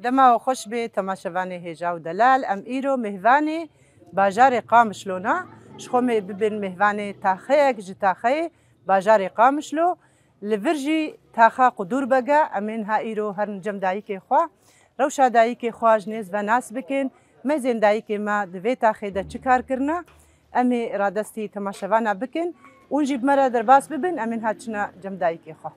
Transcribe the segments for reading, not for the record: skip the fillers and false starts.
دما خوش به تماشاوانی هجا و دلال ام ایرو مهوانی باجار قامشلونا شخوم ببین مهوانی تاخیک جتاخی باجار قامشلو لورجی تاخا قدور بگا امین ها ایرو هر نجم دایی که خوا روشا دایی که خواج نیز و ناس بکن مزین دایی که ما دوی تاخی دا چکار کرنا امی رادستی تماشاوانا بکن اونجی بمرا در باس ببین امین ها چنا جم دایی که خوا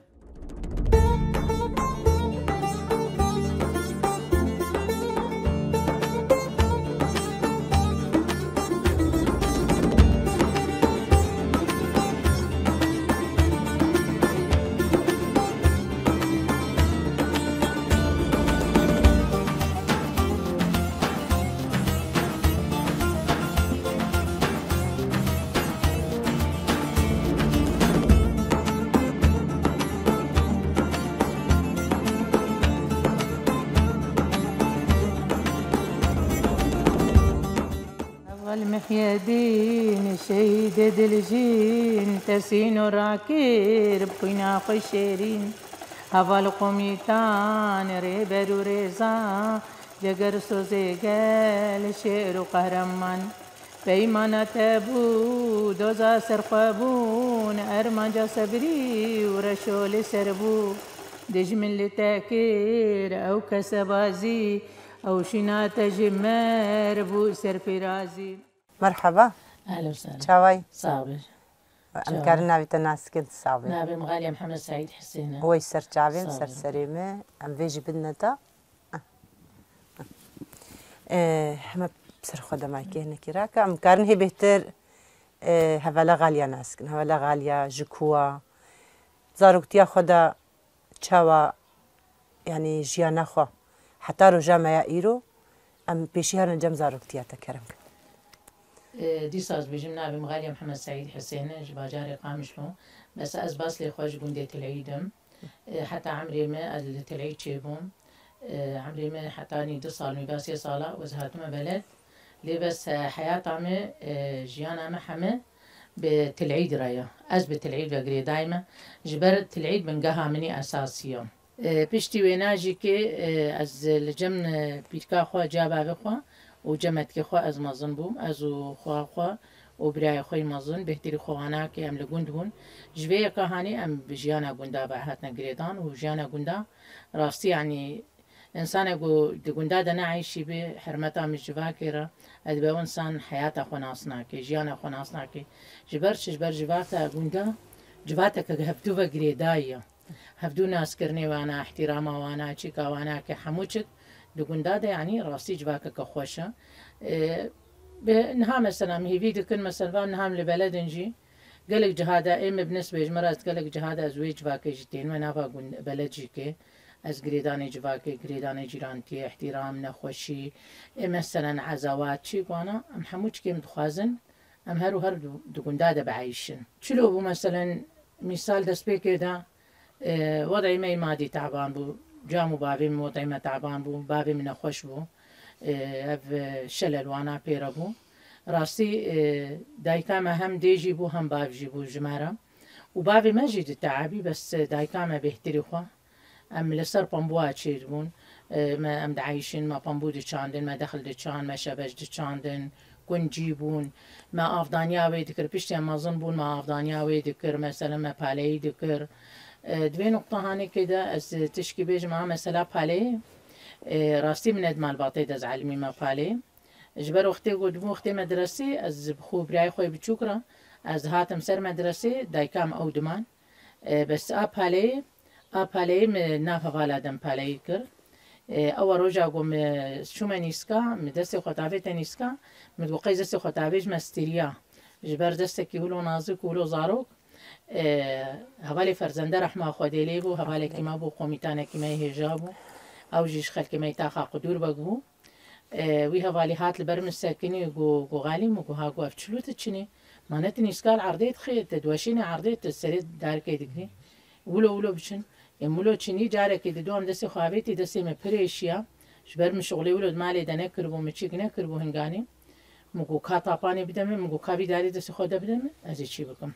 المخيدين شهيد دلجين تسين راكير بقينا خشيرين هوا القميتان ريبر وريزا جگر سوزيقال شعر قهرمان بيمانة تابو دوزا سرقابون أرمانجا صبري ورشول سربو دجمن لتاكير أو كسبازي أو شنات جمار بو سرفرازي مرحبا أهلا وسهلا شاوي صابر أمكار نابي تناس كنت صابر نابي مغالية محمد سعيد حسين هو سر شاوي سر سريمة أم فيجي بدنتا ما بسر خدمة كهنا كراكا أمكار هي بهتر هفلا غالية ناسكن هفلا غالية جكوا زاروكتيا خدا شاوا يعني جيانا خوا حتى رجع ما يائرو أم بيشي هرن جم زاروكتيا تكرم دي ساز بيجم نابي مغالية محمد سعيد حسين جباجاري قامشلو بس أزباس لي خوش قندية العيدم حتى عمري ما التلعيد شيبوم عمري ما حتى اني 2 صال مباسي صالة وزهاتما بلد لي بس حياة عمي جيانا محمد بتلعيد رايا أز بتلعيد بقري دايما جبرت تلعيد من قها مني أساسية بيشتي ويناجي كي از الجمن بيتكا خوا جابا بخوا وجمت كي خوا از مازن بوم ازو خوا وبراي خوي مازن بهتري خوانا كي ام لگوند بون جوي كهاني ام بجيانا گوندا بهاتنا گريدان وجيانا گوندا راستي يعني انسان اگو دگوندا دنا عايشي به حرمتا مجوا كيرا ادبا انسان حياته خناصنا كي جيانا خناصنا كي جبر جواتا گوندا جواتا كهفتو گريدايا هفدو ناس كرني وانا احتراما وانا چيكا وانا كحموچك دقنداد يعني راسي جواك كخوشة بنها مثلا هي فيديو كل مثلا نهام لبلد نجي قالك جهادا ام بالنسبة جمرات قالك جهادا زوي جواك جتين ونافا بلد جيكي از قريداني جواك قريداني جيرانتي احترام نخوشي مثلا عزوات شي وانا ام حموچ كي متخازن ام هر دقنداد بعيشن شلو بو مثلا مثال دست بكده وضعي ما مادي تعبان بو جامو بابي من وضعي ما تعبان بو بابي من خوش بو اف شلل وانا بيرا بو راسي دايكاما هم ديجي بو هم بابجي بو جمارة وبابي ما جيد التعبي بس دايكاما بيهتري خوا ام لسر بامبوا تشير بون ما ام دعايشين ما بامبو دي چاندن ما دخل دي چان ما شبج دي چاندن كون جيبون ما افدانياوي دكر بيشتي مازن بون ما افدانياوي دكر مثلا ما بالي دكر دوی نقطه هانی که دا از تشکی بیج ما مثلا پاله راستی من ادمال باطی دز علمی ما پاله جبر وقتی قدمو وقتی مدرسه از خوب رای خوی بچوکرا از هاتم سر مدرسه دایکام او دمان بس پاله نافه والدم پاله کر اول روزا قم شو منیسکا مدرسه خطابه تنیسکا مدوقی دست خطابهش مستریا جبر دست کی ولو نازک ولو زاروک هوالي فرزنده رحمه خودی لی بو هوالي که ما بو قومیتانه که ما هجابو او جيش خل که ما تاخا قدور بگو وی هوالي هات لبرم الساكني گو غالي مگو ها گو افچلوت چني مانت نسكال عرضيت خيط دواشيني عرضيت السريد دار كي دغري ولو بشن يمولو چني جاره كي دوام دس خوابيتي دس ما بريشيا جبر من شغلي ولد مالي دنا كربو مچيك نكربو هنگاني مگو كاتاپاني بدم مگو كابي داري دس خودا بدم از چي بكم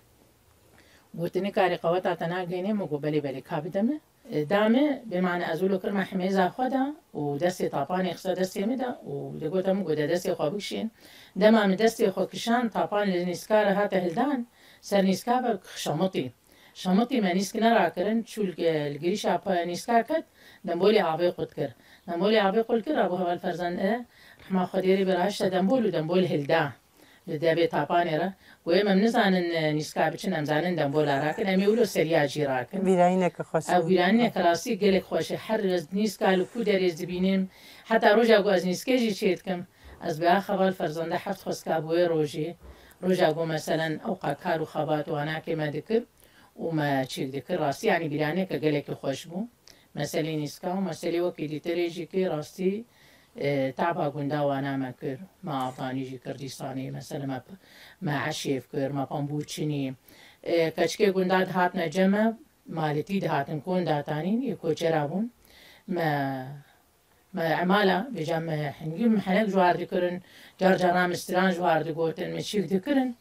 گوتنی کاری قوت اتنا گینه مگو بلی کابیدمه دامه بمعنى ازولو کرما حمیزا خدا و دستی طاپانی خسا دستی میده و دگوتم گوده دستی خواه بکشین دما من دستی خواه کشان طاپان لنیسکار هات هلدان سر نیسکا شمطی ما نیسک نرا کرن چول الگریش اپا نیسکا کد دنبولی عابی قد کر دنبولی عابی قد کر ابو هوال فرزان رحمه خدیری براش دنبول و دنبول هلدان لدابي طاباني را قوي ما منزانن نسكا بچن امزانن دنبولا راكن امي ولو سرياجي راكن بیرینک خوش او ویرانیک راستی گلک خوشه هر از نیسکا لکو دریز بینیم حتی روزا گو از نیسکجی چیت کم از به خبر فرزنده حفت خسکا بوی روزا گو مثلا اوقا کارو خبات و انا که ما دکر و ما چیک دکر راستی یعنی بیرانیک گلک خوش بو مثلا نیسکا و مثلا وکی دیتریجی که راستی تعبا گندا وانا ما كر ما عطانيجي كردستاني مثلا ما عشيف كر ما بامبوچني كچكي گنداد هاتنا جمع مالتي دهاتن كون داتانين يكو چرابون ما عمالا بجمع حنجم حنك جوار دكرن جرجرام استران جوار دقوتن مشيك دكرن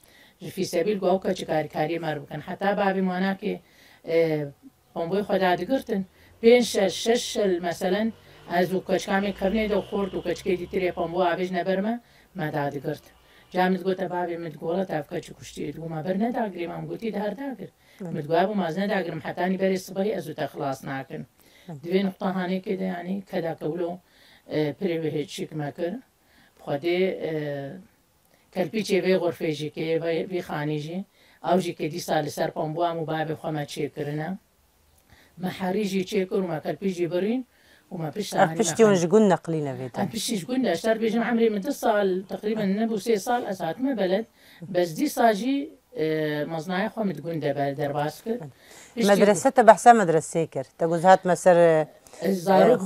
في سبيل قوكا چكاري كاري مربكن حتى بابي موانا كي بامبوي خدا دقرتن بين شش مثلا از او کچکامی کبنی دو خورد و کچکی دیتری پامبو آبیج نبرم ما داد گرت جامد گوته بابی متقوله تاف کچ کشتی دو ما بر نداگری ما گوتی دار داگر متقوابو ما زن داگرم حتی نی بری صبحی از او تخلاص ناکن دوی نقطه هانی که یعنی کدا کولو پریوه چیک مکر خودی کلپی چه وی غرفه جی که وی خانی جی او جی که دی سال سر پامبو امو بابی خواهم چه کرنه ما حریجی چه کرم ما کلپی جی برین وما فيش بشتي ونشقول نقلينا فيتا بشتي شقول اشتر بيجم عمري من 9 صال تقريبا نبو 6 صال اسات ما بلد بس دي صاجي مصنعي خو متقول درباسكر مدرسة بحسها مدرسة كر تجوزات مسر زارو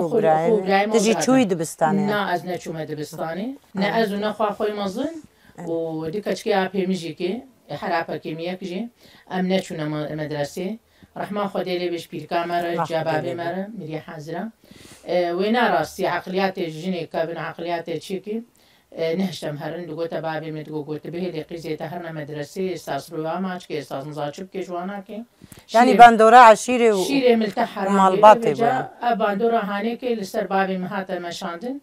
برايم تجي تشوي دبستاني نا از نشو مدبستاني نا از نخوا خوي مزن ودي كشكي ابي ميجيكي حرابا كيمياء كجي ام نشو مدرسة رحمة خدي لي بيش بالكاميرا جابابي مرة مري حازرة وين راسي عقليات الجني كابن عقليات تشيكي نهشتم هرن دوغوتا بابي متقو قلت به لي قيزي تهرنا مدرسة استاذ رواماش كي استاذ نزاچب كي جواناكي يعني باندورا عشيري شيري ملتحر مالباطي باندورا هانيكي لسر بابي مهاتا مشاندن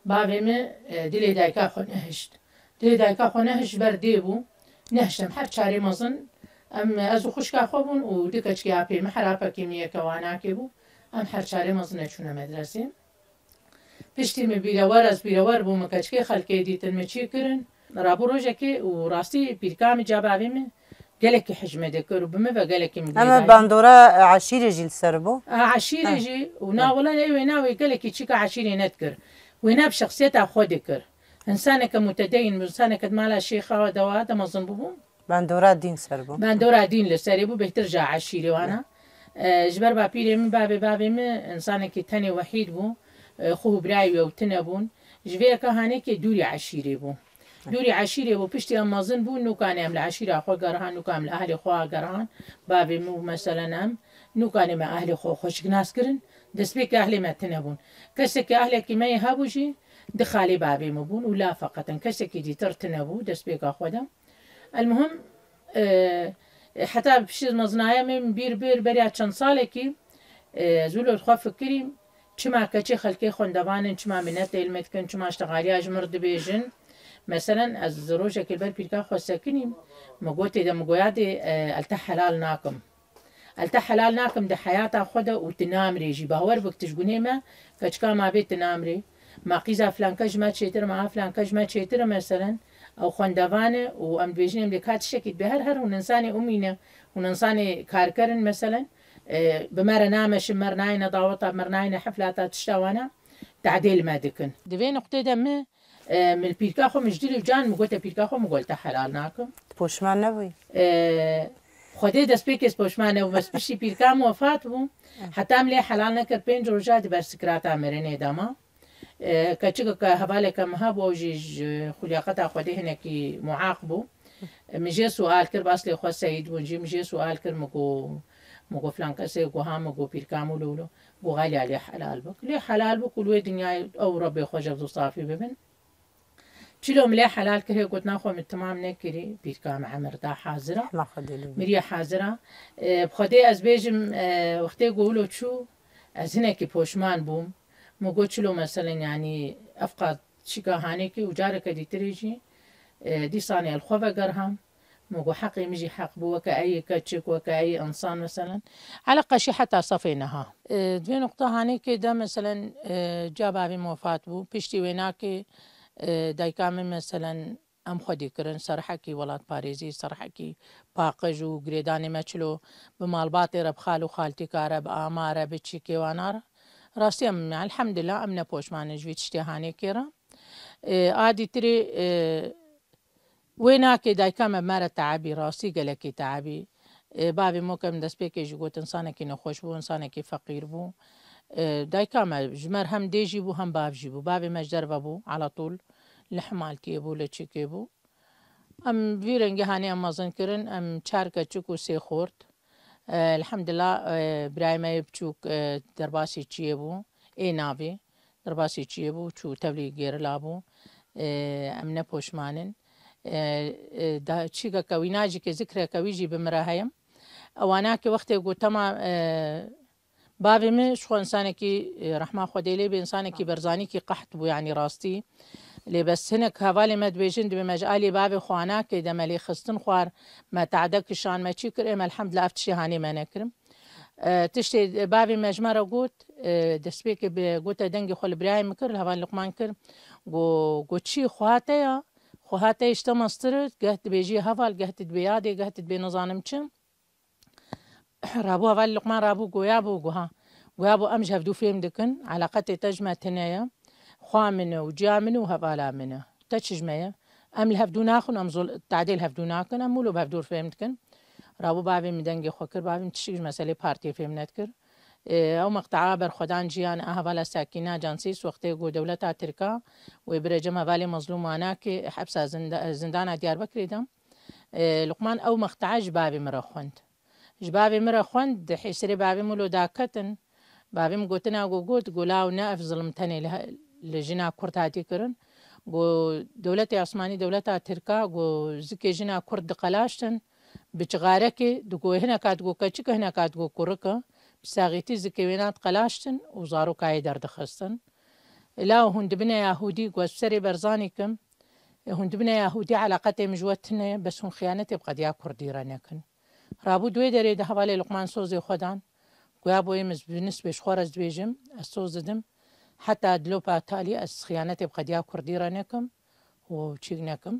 بابي م دلي دايكا خو نهشت دلي دايكا خو نهش برديبو نهشتم هر چاري مزن ام ازو خوشکا خوبون و دکچکی اپی محرابا کیمیه کوانا کی بو ام هر چاره مزنه چونه مدرسه پشتی می بیروار از بیروار بو مکچکی خلکی دیتن می چی کرن رابو روزه کی و راستی پیرکام جاباوی می گلکی حجمه دکر و بمه و گلکی می اما باندورا عشيري جيل سربو عشيري جي ونا ولا ايوه ناوي گلکی چیکا عشيري نتکر ونا بشخصیت خود کر انسانك متدين انسانك مالا شيخه و دوات مزن بو باندورا دين سربو باندورا دين لسري بو بهتر جا عشيري وانا جبر بابيري من بابي من انسانك تاني وحيد بو خوه براي وتنبون جويكا هانيك دوري عشيري بو دوري عشيري بو بشتي امازن بو نو كان يعمل عشيرة اخو قرهان نو كان اهلي خو قرهان بابي مو مثلا ام نو كان مع اهلي خو خوش ناس كرن دسبيك اهلي ما تنبون كسك اهلي كي ما يهابوجي دخالي بابي مبون ولا فقط كسك دي ترتنبو دسبيك اخو المهم حتى بشي مزنايا من بير بريا چند سالكي زولو تخوا فكري چما كچي خلكي خوندوانن چما منت علمت كن چما اشتغالي اجمرد بيجن مثلا از روجا كلبر بيركا خو ساكنين مغوتي ده مغويادي التحلال ناكم ده حياتا خدا وتنام ريجي باور وقت تشغوني ما كچكا ما بيت تنامري ما قيزا فلان كج ما تشيتر ما فلان كج ما تشيتر مثلا او خوندوانه و ام بيجنم لكات شكيت بهر وننساني امينه وننساني كاركرن مثلا بمرنا مش مرناينا ضاوطه مرناينا حفلات تشتوانا تعديل ما دكن دبي نقطه دم من البيركا خو مجدري جان مقولت بيركا خو مقولت حلال ناكم پوشمان نبوي خدي دسبيكس پوشمان و بس بشي بيركا وفات بو حتى عملي حلال نكر بين روجات برسكرات امرين دما كتشك هبالة كم هابو جيج خليقتها خدي هناكي معاقبو مجي سؤال كر باصلي خو سيد ونجي مجي سؤال كر مكو فلان كسي مكو ها مكو بيركامو لولو وغالي عليه حلال بك ليه حلال بك ولوي دنيا او ربي خو جبدو صافي ببن چلو ملي حلال كره قلت ناخو من تمام نكري بيركا مع مردا حاضرة الله خدي مريا حاضرة بخدي از بيجم وقتي قولوا شو از هناك بوشمان بوم مو قلت له مثلا يعني افقد شيكا هانيكي وجارك دي تريجي دي صاني الخوفة قرهم مو حقي مجي حق بو وكأي كتشك وكأي إنسان مثلا على قشي حتى صفيناها دوي نقطة هانيكي ده مثلا جاب أبي موفات بو بيشتي ويناكي دايكامن مثلا ام خودی کرن سرحکی ولات پاریزی سرحکی باقج و گریدانی مچلو بمالبات رب خالو خالتي كارب آمارة بتشي كيوانار راسي ام الحمد لله امنا بوشمان جويت اشتهاني كيرا عادي تري ويناكي دايكام مارة تعبي راسي قالكي تعبي بابي موكم دس بيكي جوت انسانكي نخوش بو انسانكي فقير بو دايكام جمر هم ديجي بو هم باب جيبو بابي مجدر بو على طول لحمالتي بو لتشيكي بو ام فيرنجي هاني ام مازن كرن ام چاركا چوكو سي خورد الحمد لله برايما بچوك درباسي چيه بو اي نافي درباسي چيه بو چو تبلي غير لابو ام نپوشمانن دا چيكا كويناجي كي ذكرى كويجي بمراهيم اواناكي وقتي قوتما بابي من شخو انسانكي رحمه خديلي بانسانكي برزاني كي قحط بو يعني راستي لي بس هناك هوالي ما دبيجن دبي مجالي بابي خوانا كي دمالي خستن خوار ما تعدك شان ما تشكر اما الحمد لله افتشي هاني ما نكرم تشتي بابي مجمره قوت دسبيك قوت دنجي خل برايم كر الهوالي لقمان كر قو تشي خواتيا اشتمسترت قهت بيجي هوال قهت بيادي قهت بنظام چم رابو هوالي لقمان رابو قويابو امج هفدو فيم دكن علاقتي تجمع تنايا خوامنه وجامنه وهبالا منه تشجمية ام الهفدو ناخن ام زول التعديل هفدو ناكن ام مولو بهفدور فهمتكن رابو بابي مدنجي خوكر بابي تشيج مسألة بارتي فهمنتكر او مقطعا بر خدان جيان اهوالا ساكينة جانسيس وقتي قو دولتا تركا وبرجم هوالي مظلومانا كي حبسا زندانا ديار بكري دم لقمان او مقطعا جبابي جبابي مرخوند حيسري بابي مولو داكتن بابي مقوتنا قوت قولاو ناف ظلمتني لجنا كرد هاتي كرن قو دولتي عثماني دولتا تركا قو زكي جنا كرد قلاشتن بچغاركي دقو هنا كات قو كچك هنا كات قو كوركا بساغيتي زكي وينات قلاشتن وزارو كاي دردخستن لا هندبنا يهودي قو سري برزانيكم هندبنا يهودي علاقتي مجوتنا بس هن خيانتي بقد يا كردي رانيكن رابو دوي دري ده حوالي لقمان سوزي خدان قويا بوي بالنسبة شخورز دويجم السوزدم حتى دلوبا تالي از خيانتي بقد يا كردي رانيكم وچيغنكم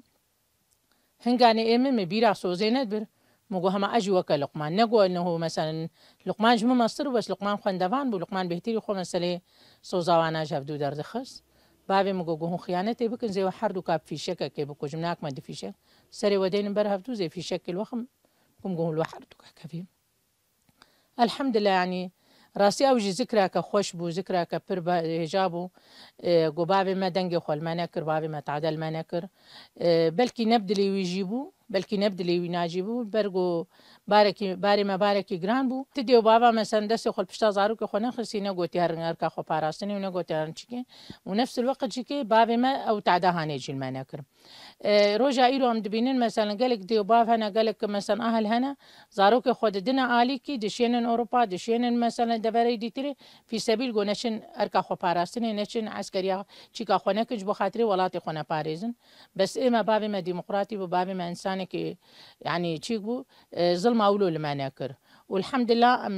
هنگاني ايمن مبيرا سوزي ندبر مگو هما اجي وكا لقمان نقو انه مثلا لقمان جمع مصر بس لقمان خوندوان بو لقمان بهتيري خو مسألة سوزاوانا جفدو دردخص بابي مگو هون خيانتي بكن زي وحردو كاب في شكا كي بكو جمناك ما دي في شك سري ودين برهفتو زي في شك الوخم كم قوم الوحردو كفيم الحمد لله يعني راسي اوجي ذكرك خوش بو ذكرك بربا هجابو قو بابي ما دنجي خول ما نكر بابي ما تعدل ما نكر بلكي نبدلي ويجيبو بلكي نبدلي ويناجيبو برقو باري ما باركي جران بو تديو بابا مثلا دسي خول بشتا زارو كي خو نخسي نقوتي هرنغركا خو باراستني ونقوتي هرنشكي ونفس الوقت جيكي بابي ما او تعدا هانيجي ما نكر روجا ايرو ام دبينين مثلا قالك ديو باب هنا قالك مثلا اهل هنا زاروك خود دنا اليكي دشينن اوروبا دشينن مثلا دبري ديتري في سبيل قونشن اركا خو باراستني نشن عسكريا تشيكا خونك جو خاطري ولاتي خونا باريزن بس اما بابي ما ديمقراطي وبابي ما انسانك يعني تشيكو ظلم اولو لما نكر والحمد لله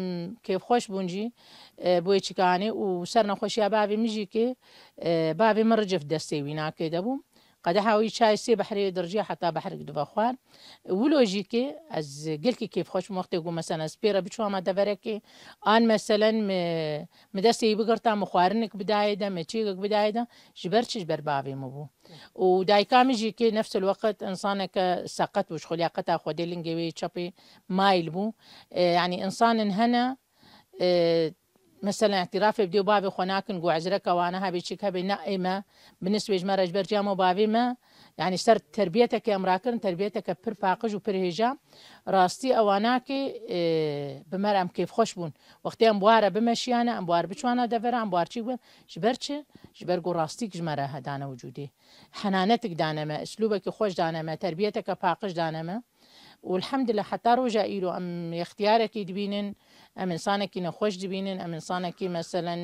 كيف خوش بونجي بوي تشيكاني وسرنا خوش يا بابي مجي كي بابي مرجف دستي وينا كده بو قد حاوي شاي سي بحري درجة حتى بحر دفا خوار ولوجيكي از قلكي كيف خوش مختقو مثلا سبيرا بشوا ما دفركي ان مثلا مدسي بقرتا مخوارنك بداية دا متشيقك بداية دا جبر بابي مبو ودايكا مجيكي نفس الوقت انسانك ساقت وش خليقتا خودي لنجوي تشابي مايل بو يعني انسان هنا مثلا اعترافي بديو بابي خوناكن قو عزرك وانا هابي تشيك هابي نائمة بالنسبة جمارة جبرجام وبابي ما يعني سر تربيتك امراكن تربيتك پر پاقج و پر هجا راستي اواناكي بمر ام كيف خوش بون وقتی ام بواره بمشيانه ام بوار بچوانا دفره ام بوار چي جبرچه جبرگو راستيك جمره هدانه وجودي حنانتك دانما اسلوبك خوش دانما تربيتك پاقج دانما والحمد لله حتى رجع إيرو أم اختيارك دبينن أم إنسانك نخوش دبينن أم إنسانك مثلا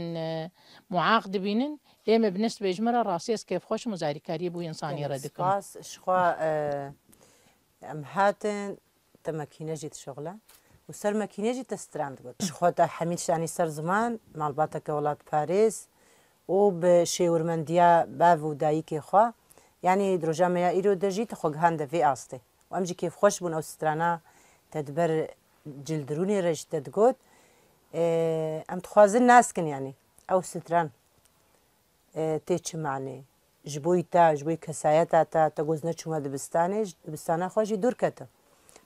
معاق دبينن إما بالنسبة لجمرة راسيس كيف خوش مزاركاري بو إنساني ردكم سپاس شخوا أم هاتن تماكينجي شغلة وسر ماكينجي تستراند قلت شخوا تا حميد شاني سر زمان مال باتك ولاد باريس وبشيورمنديا بافو دايكي خوا يعني دروجا يا إيرو دجي تخوغ هاندا في آستي وامجي كيف خوش بون او سترانا تدبر جلدروني رج تدقود ام تخوازن ناسكن يعني او ستران تيتش معني جبوي كسايتا تا تقوزنا چوما دبستانا خوشي دور كتا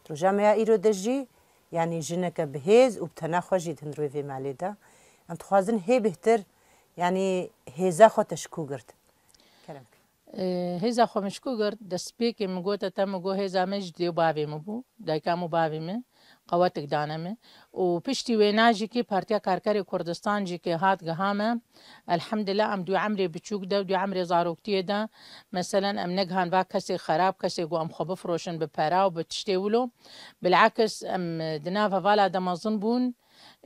تروجا يا ايرو دجي يعني جنك بهيز وبتنا خوشي تندروي في مالي دا ام تخوازن هي بهتر يعني هيزا خو تشكو قرد كلامك هزا خو مشکو گرد دست پیکی مگو تا مگو هزا مج دیو باوی مبو دایکامو باوی می قواتک دانمه و پشتی ویناجی که پارتیا کارکاری کردستان جی که هات گهامه الحمدلله ام دو عمری بچوک ده دو عمری زاروکتی ده مثلا ام نگهان با کسی خراب کسی گو ام خوب فروشن بپرا و بتشتیولو بالعکس ام دنافا والا دمازن بون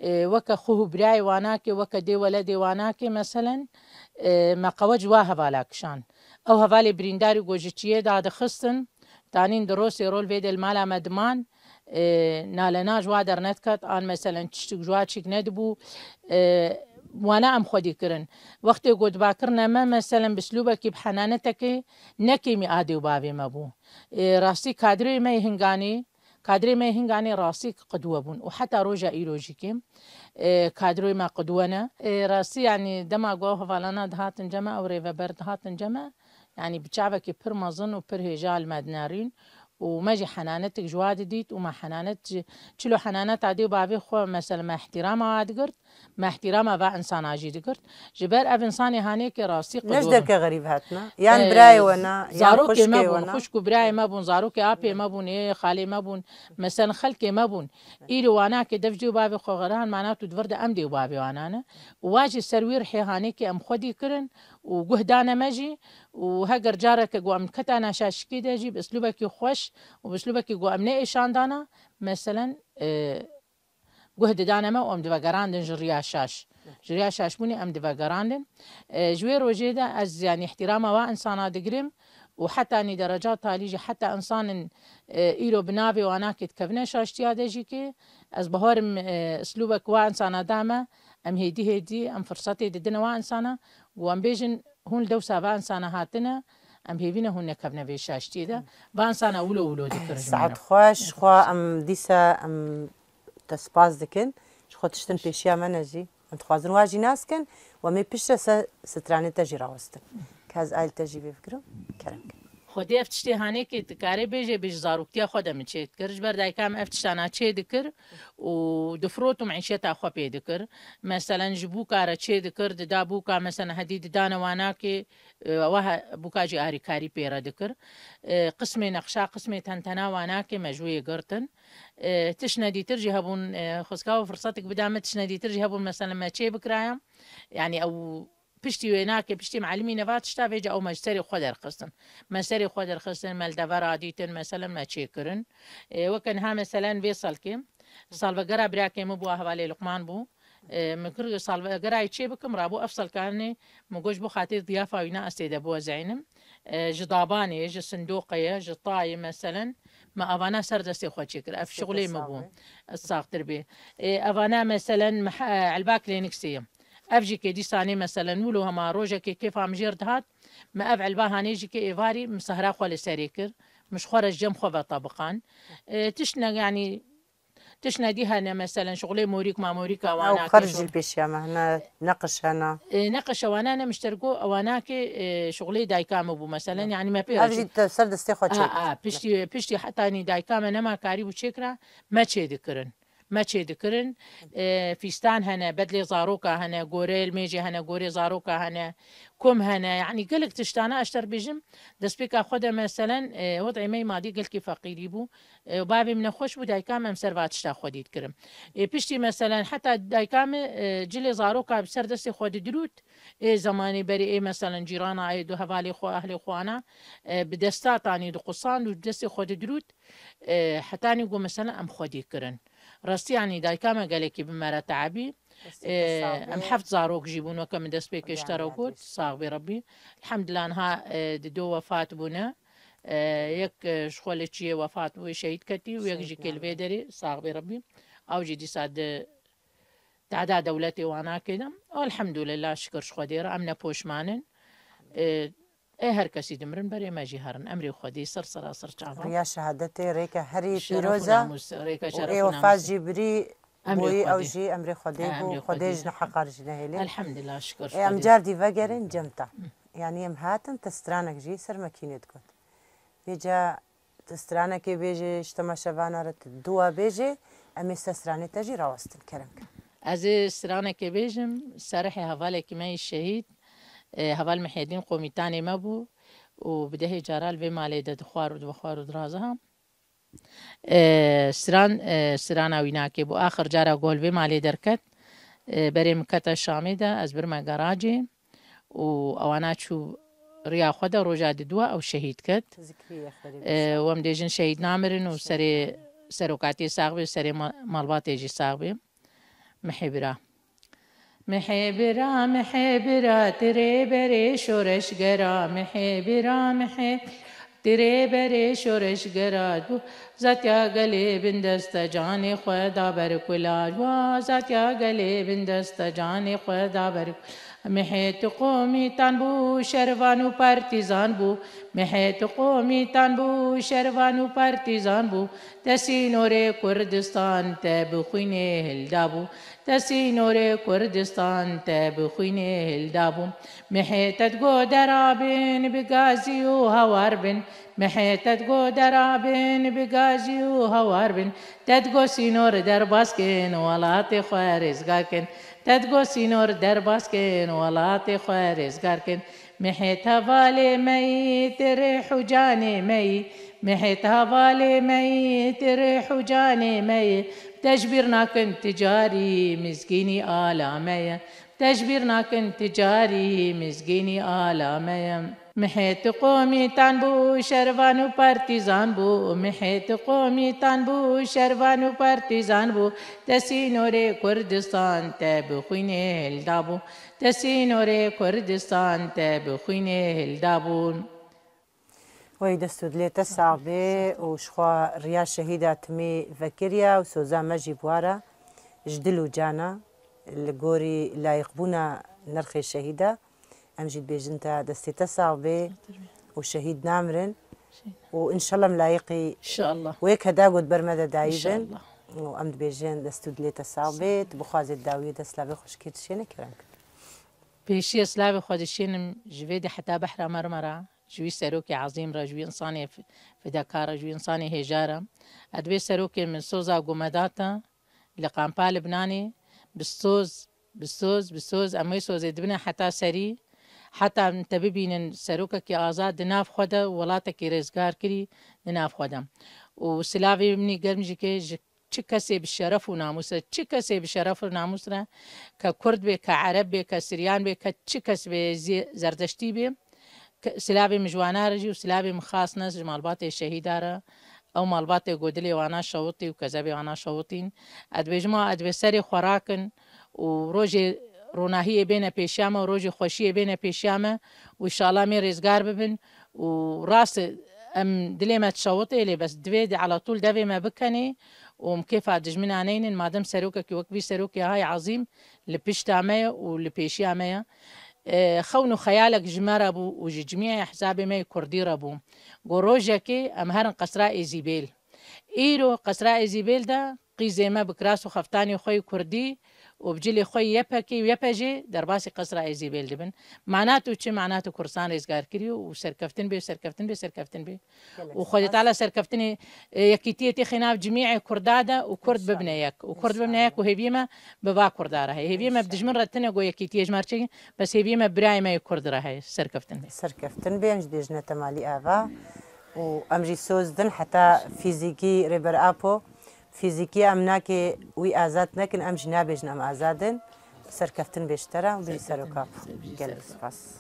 وكا خوه براي واناكي وكا دي ولدي واناكي مثلا ما قوج واه هفالاكشان او هفالي برينداري گوجتشيه دا خستن تانين دروسي رول فيد المالا مدمان نالنا جوادر نتكت آن مثلا تشتك جواتشيك ندبو وانا ام خودي كرن وقت قد باكرنا ما مثلا بسلوبك بحنانتك نكيمي آدي وبابي مبو راستي كادري ما يهنغاني كادري ما هنگاني راسي قدوة بون وحتى روجا إيروجيكي كادري ما قدونا راسي يعني دما قوه فالانا دهاتن جمع أو ريفا برد هاتن جمع يعني بتشعبك بر مظن وبر هجال مدنارين وماجي حنانتك جواد ديت وما حنانت تشلو حنانت عدي وبابي خو مثلا ما احترام عاد قرت ما احترام با انسان عجي قرت جبر اف انساني هانيك راسي قدوه نجدر كغريب هاتنا يعني براي وانا زاروك ما بون خشكو براي ما بون زاروك ابي ما بون ايه خالي ما بون مثلا خلكي ما بون ايلو وانا كدفجي وبابي خو غران معناته دفرد امدي وبابي وانا واجي سروير حي هانيك ام خدي كرن وجهدانا ماجي وهجر جارك قوام كتانا شاشكي داجي باسلوبك خوش وباسلوبك قوام نيشان دانا مثلا جهد دانا ما وام دفاقراندن جريا شاش بوني ام دفاقراندن جوير وجيدا از يعني احترامه وانسانا دقرم وحتى اني درجات تاليجي حتى انسان ايرو بنافي وانا كتكفنا شاشتيا داجيكي از بهارم اسلوبك وانسانا داما ام هيدي ام فرصتي ددنا وانسانا وام بيجن هون لو سابا انسانا هاتنا ام هيبينا هون نكفنا في شاشتي ده بانسانا اولو دكر ساعات خوش خوا ام ديسا ام تسباز دكن خو تشتن بيشيا منجي انت خوازن واجي ناسكن ومي بيشتا ستراني تجي راوستن كاز آيل تجي بفكرو كلامك خودی افتشتی هانی که تکاری بیجه بیش زاروکتی خودم میچه کرج بردای کام افتشتانا چه دکر و دفروتم عیشتا خو پی دکر مثلا جبو کارا چه دکر دا بوکا مثلا هدید دانا وانا که واه بوکا جی آری کاری پیرا دکر قسم نقشا قسم تنتنا وانا که مجوی گرتن تشندی ترجی هبون خسکاو فرصتك بدامت تشندی ترجی هبون مثلا ما چه بکرایم يعني او پشتی ویناکه پشتی معلمی نوات شتا ویجا او مجتری خودر خستن مجتری خودر خستن مال دفر عادیتن مثلا ما چه کرن وکن ها مثلا ویصل کم سالوگرا برا که مبو حوالی لقمان بو مكر سالوگرا چه بکم رابو افصل کارنی مگوش بو خاطر ضیافه وینا استیده بو زینم جداباني جي صندوقية جي طاي مثلا ما أفانا سردستي خو تشكر أف شغلي مبو الساق تربي أفانا مثلا علباك لينكسية أفجي كي دي ساني مثلا ولو هما روجا كي كيف عم جيرد هات ما أفعل بها نيجي كي إيفاري مسهرا خو لسريكر مش خرج جم خو طبقان تشنا يعني تشناديها أنا مثلا شغلي موريك ما موريكا وانا خرج البيشيا هنا نقش هنا نقش وانا انا مشتركو وانا كي شغلي دايكام ابو مثلا يعني ما بيرش افجي سرد استخو تشيك بشتي حتى اني دايكام انا ما كاري وشكرا ما تشي ذكرن مەچێ دکردن فیستان هەنە بەدلێ زارۆکە هەنە گۆرەی مێژێ هەنە گۆرێ زارۆکە هەنە کۆم هەنە یعنی گەلک تشتانە ئەشتەر بێژم دەستپێکا خۆدە مەسەلەن وەدعیمەی مادی گەلکی فەقیری بوو بابێ منەخۆش بوو دایکام ئەم سەروا تشتا خۆدیت کردم پشتی مەسەلەن حتا دایکامە جلێ زارۆکە سەر دەستی خۆدی دروت زمانی بەری ئێ مەسەلەن جیرانە ئای دو هەوالی خۆ ئەهلی خوانە بدەستاتانی دو قوسان و دەستی خۆدی دروت حتانی گۆ مەسەلە ئەم خۆدی کردن ڕاستیانی دایکامە گەلێکی بمەرە تەعبی ئەم حەفت زارۆک ژی بوونەکە من دەست پێ کێشتەرە گوت ساغبی ڕەبی الحەمدلانها دۆ وەفات بوونە یەک شخۆلێکیە وەفات بووی شەهید کەتی و یەکژی کلێ دەری ساغبی ڕەبی ئەوجی دیسا تعدا دەولەتی واناکەدەم الحەمدولله شکر خۆ دێرە ئەم نەپۆشمانن هەر کەسی دمرن بەرێ مەژی هەرن ئەمری خۆدی سەر سەراسەر چاوە ڕیا شەهادەتێ ڕێکە هەری پیرۆزە ئێوەفاژی بری ئەمری ئەوژی ئەمری خۆدەی بوو خۆدەیژ نەحەقارژ نەهێلێ الحەمدلله شکر ئەم جار دیڤەگەرن جەمتا یعنی ئەم هاتن تەسترانێکژی سەرمەکینێت گوت بێجا تەسترانێکی بێژێ شتەمە شەڤانەرە دووە بێژێ ئەمێ سەسترانی تەژی ڕاوەستن کەرمکە ئەز سرانێکی بێژم سەرحی هەڤالێکی مەی شەهید هەڤال محێدین قۆمیتانی مەبوو و بدەهێ جارال vê malê de dixwar û dixwar û diraza ham sirana wî nakê bû axir cara gol vê malê derket berê min kete Şamê de ez birme geracê û ewana çû riya xwe de roja diduwa ew şehîd ket wem dêjin şehîd namirin û serê serokatiyê sax bê serê malbatê jî sax bê mihêbira محبرا محبرا ترے برے شورش گرا محبرا محب ترے برے شورش گرا زاتیا گلے بندست جان خدا برکلا زاتیا گلے بندست جان خدا برکلا محیط قومی تان بو شروانو پارتیزان بو محیط قومی تان بو شروانو پارتیزان بو تسینور کردستان تب خوینه هلدابو تسینور کردستان تب خوینه هلدابو محیطت گو درابن بگازی و هوار بن محیطت گو درابن بگازی و هوار بن تدگو سینور در باسکن ولات خوارزگار کن تدگو سینور در باسکن ولات خوارزگار کن محیط حواله می تیرے حجانے می محیط حواله می تیرے حجانے می تجبیر ناکن تجاری مزگینی آلامه تجبیر ناکن تجاری مزگینی آلامه محیط قومی تان بو شروانو پارتیزان بو محیط قومی تان بو شروانو پارتیزان بو تسینور کردستان تب خوینه هلدابو تسینور کردستان تب خوینه هلدابون وی دەستود لێتە ساڵبێ و شخوا ڕیا شەهیدا تمی ڤەکریا و سۆزا مەژی بوارە ژدل و جانە لە گۆری لایقبوونە نرخی شەهیدا ئەمژیت بێژن تا دەستێتە ساڵبێ و شەهید نامرن و ئینشەڵەم لایقی وەیەک هەداگوت بەرمەدە دایژن و ئەم دبێژێن دەستود لێتە ساڵبێت بخوازێت داویە دەسلاوی خوشکێت شوێنە کێران کرد پێشیە سلاوی خۆدیشێنم ژێدە حتا بەحرا مەرمەرە جوی سەرۆکی عەزیمرە جوی ئینسانی فداکارە جوی ئینسانی هێژارە ئەدوێ سەرۆکێ من سۆزا گومەداتە لە قامپا لبنانی بسۆز ئەمەی سۆزێ دبنە حتا سەری حتا تە ببینن سەرۆکێکی ئازاد دناف خۆدە وڵاتێکی ڕێزگار کردی دناف خۆدە و سلاوی منی گەرمژیکێ چ کەسێ بشەرەف و ناموسە چ کەسێ بشەرەف و ناموسرە کە کورد بێ کە عەرەب بێ کە سریان بێ کە چ کەس بێ زەردەشتی بێ سلاوی مجوانارەژی و سلاوی مخاصنە ji malbatê şehîdare ew malbatê godilê wana şewitî û kezebê wana şewitîn edbêjima edbê serê xwerakin û rojê ronahiyê bêne pêşiya me û rojê xweşiyê bêne pêşiya me û îşallah mê rêzgar bibin û rast em dilê me şewitê lê bes divê alatûl devê me bikenê û kêfa dijmina neynin madem serokekî wek vî serokê hay ezîm li pişta me ye û li pêşiya me ye خەون و خەیالێک ژمەرە بوو و ji cimiyê hesabê me Kurdî re bû got rojekê em herin qesra Êzîbêl îro qesra Êzîbêl de qîzê me bi kiras û xeftanê xwe Kurdî وبجلي خوي يبكي ويبجي درباسي قصرة ايزي بيل دبن معناته چه معناته كرسان رزقار كريو وسركفتن بي سركفتن بي سركفتن بي وخدت على سركفتني يكيتيتي خناف جميع كردادة وكرد ببنيك وكرد ببنيك وهبيمة ببا كردارة هي هبيمة بدجمن رتنا جو يكيتي جمارتشي بس هبيمة براي ما يكرد راهي سركفتن بي سركفتن بي امج ديجنة تمالي آفا وامجي سوزدن حتى فيزيكي ريبر ابو فيزيكي امناكي وي ازاد نكن امج نابجن ام ازادن سركفتن بيشترى وبي سركاب قال سباس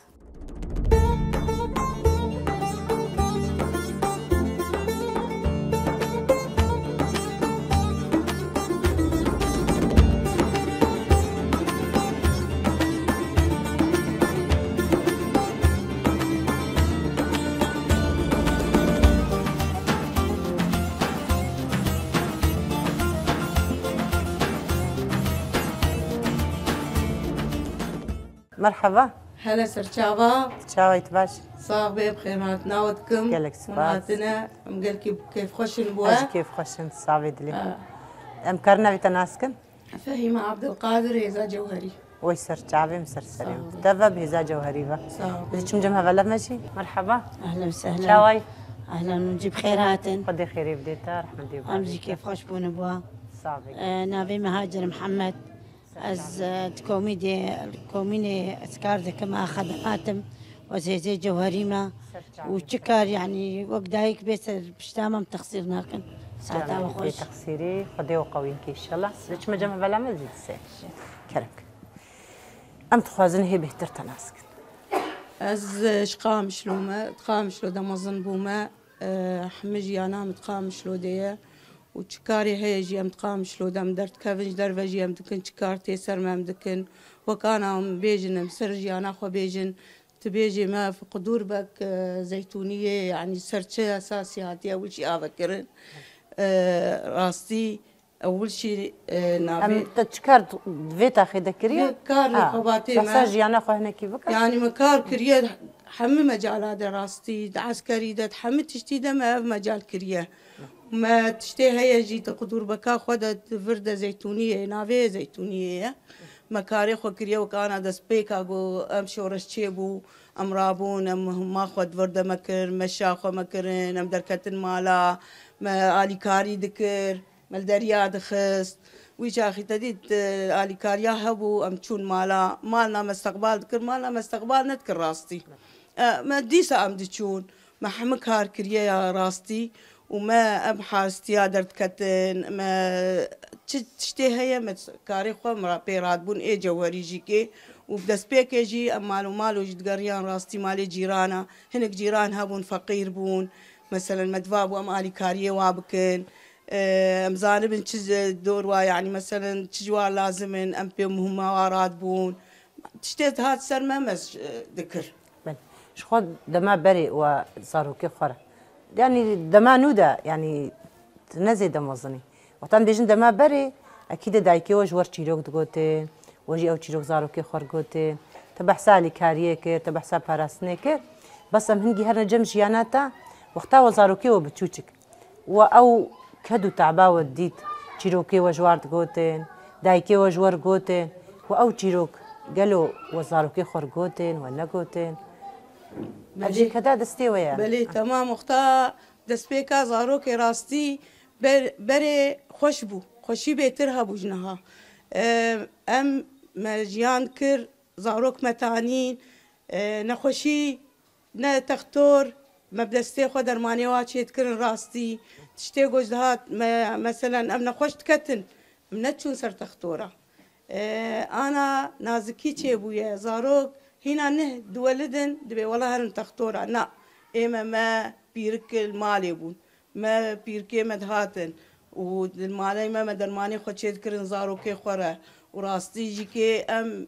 مرحبا هلا سرچاوا تشاويت باش صاحبي بخير مالتنا ودكم قالك سباس مالتنا مقالك كيف خوشن بوا اج كيف خوشن صافي دلي امكرنا بتناسكن فهيمة عبد القادر هيزا جوهري ويسر شعبي مسر سليم تبا بهزا جوهري با ليش مجمها بلا ماشي مرحبا اهلا وسهلا شاوي اهلا ونجيب خيراتن خدي خيري بديتا رحمة دي امجي كيف خوش بون بوا صافي نافي مهاجر محمد از الكوميني اسكار كما خدماتم وزي جوهريما وشكر يعني وقدايك بيت بشتامم تقصير ناكن ساعتها وخوش تقصيري خدي وقوينك ان شاء الله ليش مجمها بلا ما زيد سي كرمك ام تخوازن هي بهتر تناسك از شقام شلومة تقام شلو دمزن بوما حمجي انا متقام شلو ديه وشكاري هيجي ام تقام شلو دم درت كافنج درفجي ام دكن شكار تيسر ما ام دكن وكان بيجن مسرجي انا خو بيجن تبيجي ما في قدور بك زيتونية يعني سرشة أساسي هاتي أول شيء أفكرن راستي أول شيء نابي ام تشكر فيتا خي ذكريه كار لقباتي ما انا خو هنا كيف يعني مكار كريه حمي مجال هذا راستي عسكري ده حمي تشتي ده ما في مجال كريه ما تشتي هي جيت قدور بكا خدت فردة زيتونية نافي زيتونية مكاري خو كريه وكان هذا سبيكا جو ام شورش تشيبو ام رابون ام ما خد فردة مكر مشا خو مكرن ام دركتن مالا ما آلي كاري ذكر مالدريا دخست ويجا أخي تديد آلي كاريا هبو أم تشون مالنا مستقبال ذكر مالنا مستقبال نذكر راستي ما ديسا أم تشون ما حمك هار كريا يا راستي وما أم حاستي درت كتن ما تشتي هي متكاري خو مرا بيراد بون إيه جوهري جيكي وبدس بيك يجي أم مالو جد قريان راستي مالي جيرانا هنك جيران هبون فقير بون مثلا مدفاب وأم آلي كاريا وابكن مزانبن چیز دور و يعني مثلا چجوار لازمن ام بيهم هم واراد بون تشتيت هات سر ما مس ذكر شخو دما بري وصاروكي خورا يعني دما نودا يعني تنزي دموزني وطن بيجن دما بري اكيد دايكي وج ور چيروك دغوتي وجي او چيروك زاروكي خور غوتي تبحثا لي كاريه كير تبحثا باراسني كير بس ام هنجي هر جم جياناتا وقتا وزاروكي وبتشوچك او كدو تعبا وديت چیروکی وجوار گوتن دایکی وجوار گوتن و او چیروک قالوا وزاروكي خور گوتن و نگوتن اجي كدا دستي ويا بلي تمام وقتا دسبيكا زاروكي راستي بري خوشبو خوشي بيترها بوجنها ام مجيان كر زاروك متانين نخوشي نتختور مبدستي خو درماني واتشي تكرن راستي تشتي جوزهات مثلا ام نخوش تكتن منتشون سر تختورة انا نازكي تشيبويا زاروك هنا نه دولدن دبي والله هرن تختورة نا اما ما بيرك المالي بون ما بيركي مدهاتن والمالي ما مدرماني خو تشي تكرن زاروكي خورا وراستي جيكي ام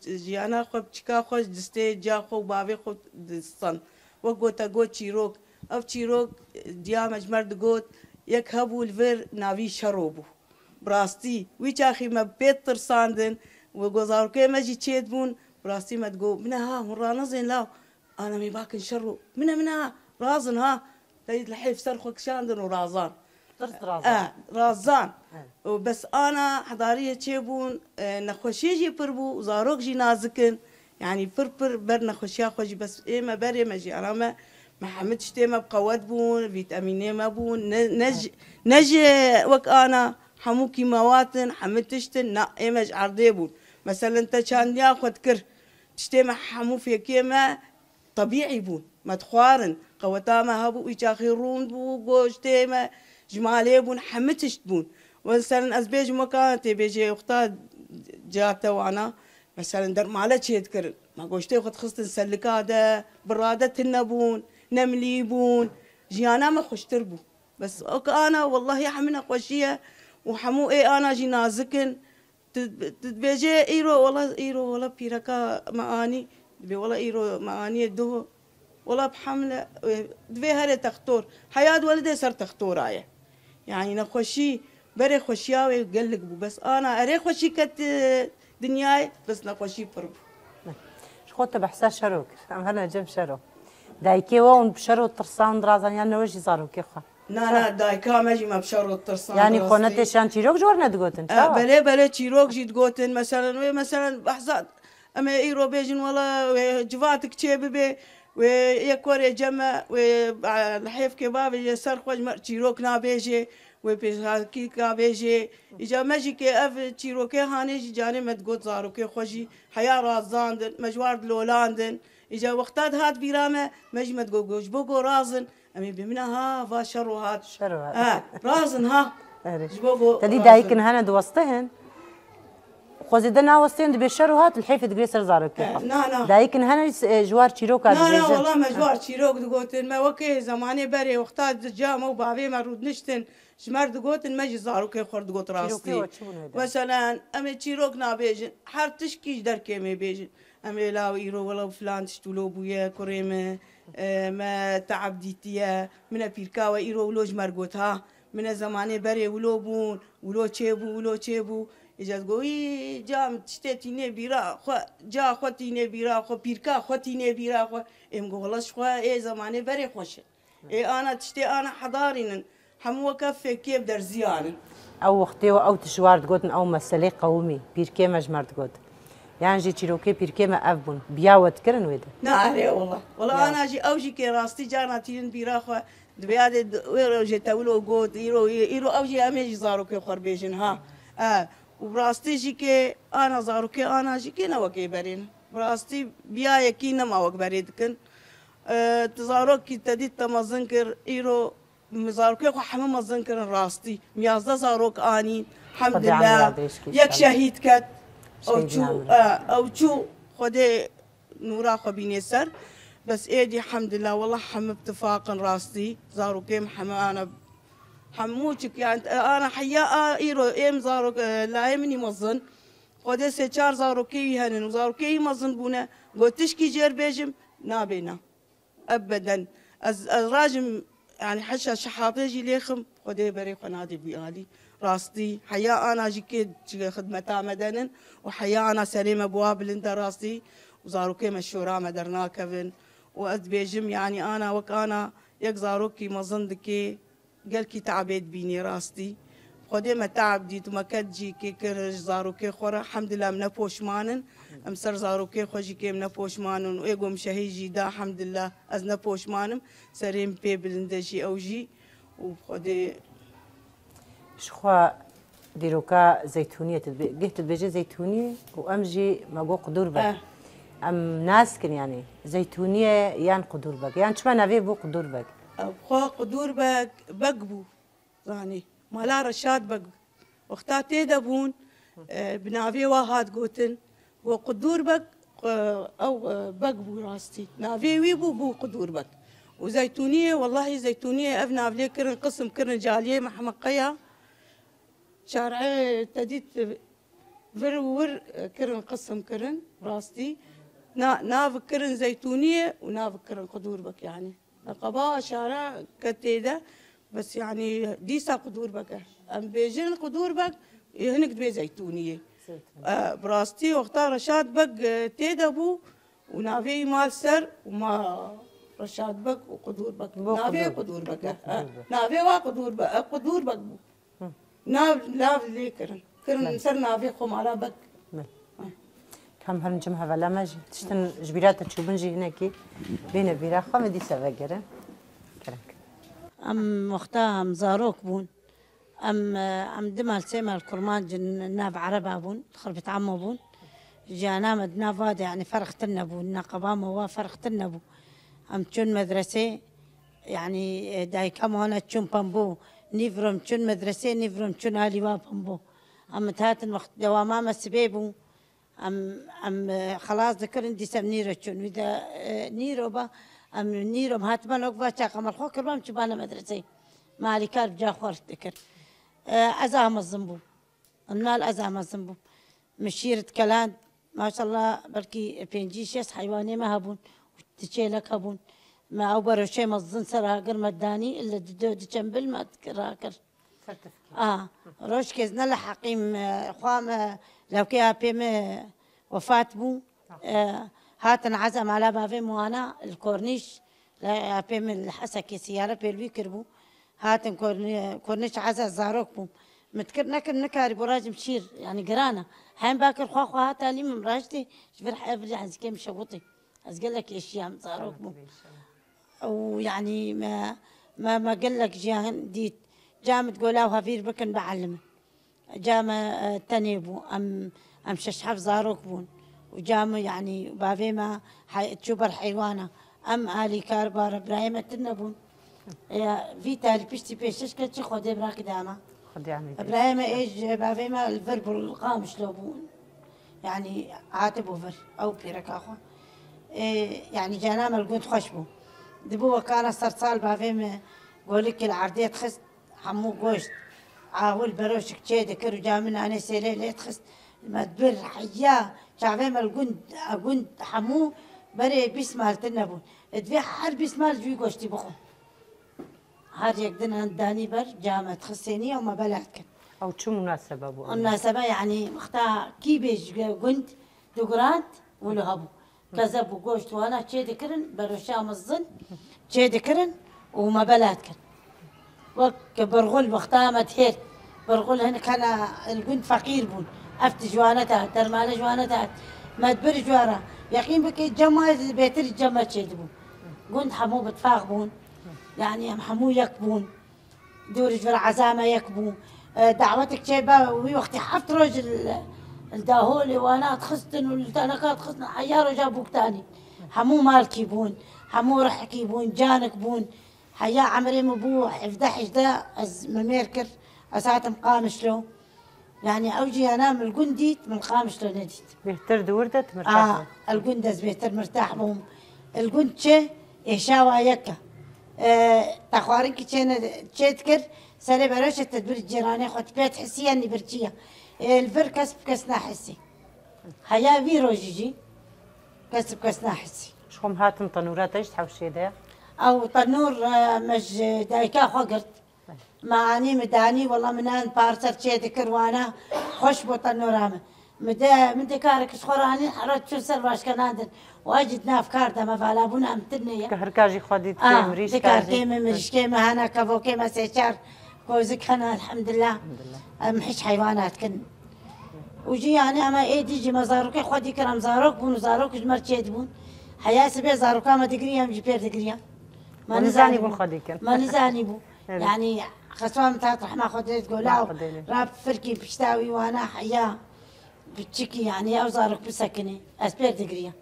جيانا خو بتشكا خو دستي جا خو بابي خو دستان وقوتا قوت چیروک او چیروک دیا مجمرد قوت یک هبو الفر ناوی شروبو براستی ویچ آخی ما بیت ترساندن وقوزاروكي مجي تشيد بون براستی ما تقول منها مرانزين لا انا مي باكن شرو منها رازن ها تايد الحيف سرخو كشاندن ورازان طرس رازان رازان بس انا حضاريه تشيبون نخوشيجي بربو زاروك جي نازكن يعني فربر بر نخوشيا خوشي بس ما بري ما جي انا ما حمدش تيما بقوات بون فيتاميني ما بون نج وك انا حموكي مواتن حمدتشتن نا ايمج عرضي بون مثلا انت كان ياخذ كر تشتي حمو في كيما طبيعي بون ما تخوارن قوتاما هبو يتاخرون بو بوشتيما جمالي بون حمتشت بون مثلا ازبيج مكان تبيجي اختار جاته وانا مثلا در مالك يذكر ما قوشتي خد خصت نسلكاده برادة النبون نمليبون جيانا ما خوش تربو بس اوك انا والله حمنا قوشيه وحمو اي انا جي نازكن تبيجي ايرو والله بيركا معاني دبي والله ايرو معاني دو والله بحمله دبي هري تختور حياة ولدي صار تختور آية يعني نخوشي بري خوشياوي قلق بو بس انا اري خوشي كت دنياي بس نخوشي بربو شخوت بحسا شروك ام هنا جم شرو دايكي وون بشرو ترسان درازان يعني وجي زاروكي خا نا دايكا ماجي ما بشرو الترسان يعني خونتي شان تيروك جورنا دقوتن بلي تيروك جي دقوتن مثلا بحزات اما ايرو بيجن والله جفاتك تشيبي ويكور جمع والحيف كباب يسر خوج تيروك نابيجي وبيجي كابيجي اجا ماجي كي اف تيروكي هاني جاني متقوت زاروكي خوجي حيا رازاندن مجوار لولاندن اجا وقتات هات بيرامه ماجي متقوج بوغو رازن امي بمنها ها شرو هات رازن ها جبوغو تدي دايكن هنا دوستهن خوزيدنا وستين دبي شرو هات الحيف تقريسر زاروكي نا دايكن هنا جوار تيروكا لا والله ما جوار تيروك دقوتن ما وكي زماني بري وقتات جامو بابي ما رود نشتن شمر دقوتن ماجي زاروكي خور دقوت راستي مثلا امي تيروك نابيجن حر تشكيش در كيمي بيجن امي لا ايرو ولا فلان تشتولو بويا كريمه ما تعب ديتيا من بيركا وايرو ولوج مرقوتها من زماني بري ولو بون ولو تشيبو اجا تقولي جام تشتيني بيرا خو جا خوتيني بيرا خو بيركا خوتيني بيرا خو ام غلش خو اي زماني بري خوش اي انا تشتي انا حضارين حمو كفي كيف در زيان او اختي او تشوار تقولن او مسلي قومي بيركي مجمر تقول يعني جي تشيروكي بيركي ما افبون بياوت كرن ويدا نعري والله انا جي اوجي كي راستي جانا تين بيرا خو دبياد ويرو جي تولو قوت يرو اوجي امي زاروكي خور بيجن ها وبراستي جيكي انا زاروكي انا جيكي نوكي برين براستي بيا يكينا ما وك بريدكن تزاروكي تديت تمزنكر ايرو مزاروكي خو حمام مزنكر راستي ميازدا زاروك اني الحمد لله يك شهيد كت او شو خدي نورا خو بينيسر بس ايدي الحمد لله والله حم اتفاقا راستي زاروكي محمد انا حموشك يعني انا حيا ايرو ام زاروك لا يمني مزن خدي سيچار زاروكي هنن وزاروكي مزن بونا قلتش كي جير بيجم نابينا ابدا الراجم يعني حشا شحاطيجي ليخم خدي بري قنادي بيالي راستي حيا انا جيكي خدمتها مدنن وحيا انا سليمه ابواب لندا راستي وزاروكي مشورا مدرنا كفن واد بيجم يعني انا وك انا يك زاروكي مزندكي قال كي تعبت بيني راستي خدي ما تعب ديت وما كتجي كي كرج زاروكي خورا الحمد لله من بوشمانن امسر زاروكي خوجي كي من بوشمانن ويقوم شهيجي دا الحمد لله ازنا بوشمانم سريم بي بلندجي اوجي وخدي شخوا ديروكا زيتونيه قهت بيجي زيتونيه وامجي ما قو قدور بك ام ناسكن يعني زيتونيه يعني قدور بك يعني شما نافي بو قدور بك خو قدور بك بقبو يعني مالا رشاد بق وقتات تدبون بنافي واحد قوتن وقدور بك او بقبو راستي نافي ويبو بو قدور بك وزيتونيه والله زيتونيه ابنا بلي كرن قسم كرن جاليه محمد قيا شارع تديت ور كرن قسم كرن راستي ناف كرن زيتونيه وناف كرن قدور بك يعني قبا شارع كتيده بس يعني ديسا قدور بك ام بيجن قدور بك هنك دبي زيتونيه براستي وقتها رشاد بق تيدبو ونافي مال سر وما رشاد بك وقدور بك بو نافي قدور. قدور بك قدور بك. نافي وقدور بك قدور بك ناف لي كرن سر نافي خم على بك كم هرنجمها ولا ماجي تشتن جبيرات تشوفن جي هناكي بين بيرا خمدي سافجرن كرنك ام مختام زاروك بون ام دمال سيما الكرمان جن ناف عربا بون خربت عمو بون جانا مدنا فاد يعني فرخت النبو النقبام هو فرخت النبو ام تشون مدرسة يعني داي كم هنا تشون بامبو نيفرم تشون مدرسة نيفرم تشون هاليوا بامبو ام تهات الوقت دوامام السبيبو ام خلاص ذكر عندي سم نيرو تشون وإذا نيرو با ام نيرو هات مالوك باشا قمر خوكر بام تشبانا مدرسة مالي كارب جا خورت ذكر أزام الزنبو المال أزام الزنبو مشيرة كلان ما شاء الله بركي بينجيشيس حيواني ما هبون وتشيلك هبون ما أوبر شيء مزن سرها قر مداني إلا دو جنبل ما تكراكر روش كيزنا لحقيم خوام لو كي بيم وفاة بو هاتن عزم على بافي موانا الكورنيش لا بيم الحسكي سيارة بيلوي كربو هاتن كورنيش عزا زاروك بو متكر نكر نكاري براج مشير يعني قرانا حين باكر خواخو هاتا لي من راجتي شبر حافظ عن زكي مشوطي قال لك اشياء زاروك بو ويعني ما قال لك جاهن ديت جام تقولاوها فير بكن بعلمه جام تنيبو ام ششحف زاروك بون وجام يعني بافي ما تشوف الحيوانه ام الي كاربار ابراهيم تنبون يا في تالي بيشتي بيشش كتشي خدي براك داما خدي عمي ابراهيم ايش بافي ما الفرب القامش لوبون يعني عاتب وفر او بيرك اخو يعني جانا ملقوت خشبو دبوه كان صرصال بافي ما قولك العردية خست حمو قوشت عاول بروشك تشيدي كرو جامن انا سيلي ليت خست ما تبر حياه شعبي ما القند حمو بري بيسمال تنبون ادفي حر بيسمال جوي قوشتي بخو هار يقدنا داني بر جامعة خسينية وما بلعتك او شو مناسبة ابو المناسبة يعني مختار كي بيج قند دقرانت ولهبو كذب وقوشت وانا تشيدي كرن بروشام الظن تشيدي كرن وما بلعتك وك برغل مختامة هير برغل هنا كان القند فقير بون افت جوانتها ترمال جوانتها ما تبر جوارا يقين بك جمع بيتر الجمع تشيدي بون قند حمو بتفاق بون يعني هم حمو يكبون دور جبر عزامة يكبون دعوتك شيبة وقت حفت روج الداهولي وانا تخستن والتانكات خستن حيارو جابوك تاني حمو مالك يبون حمو رح يبون جانك بون حيا عمري مبو حفدحش دا از مميركر اساتم قامش له يعني اوجي انام القنديت من قامش له نديت بيهتر دوردت مرتاح القندز بيهتر مرتاح بهم القند شي يشاوى يكا تخوارن كيتشينا تشيتكر سالي بروش التدبير الجيراني خد بيت حسية اني برجية الفر كسب كسنا حسي حيا فيرو جيجي كسب كسنا حسي شخم هاتن طنورات ايش تحوشي ده او تنور مج دايكا خقرت معاني مداني والله منان بارسر تشيتكر وانا خوش بو تنورامه من دكارك شخوراني حرات شو سرواش كنادن واجد ناف كاردا ما فالابونا امتنية كهركاجي خديت مريش دكار كيما مريش كيما هنا كفو كيما سيشار كوزك خنا الحمد لله محش حيوانات كن وجي يعني اما ايه ديجي مزاروكي خدي كرام زاروك بون زاروك جمر تشيد بون حيا سبي زاروكا ما تقريها مجي بير تقريها ما نزاني بون خدي كن ما نزاني بو يعني خسوام تاطرح ما خديت تقول راب فركي بشتاوي وانا حيا بتشكي يعني او زاروك بسكني اسبير تقريها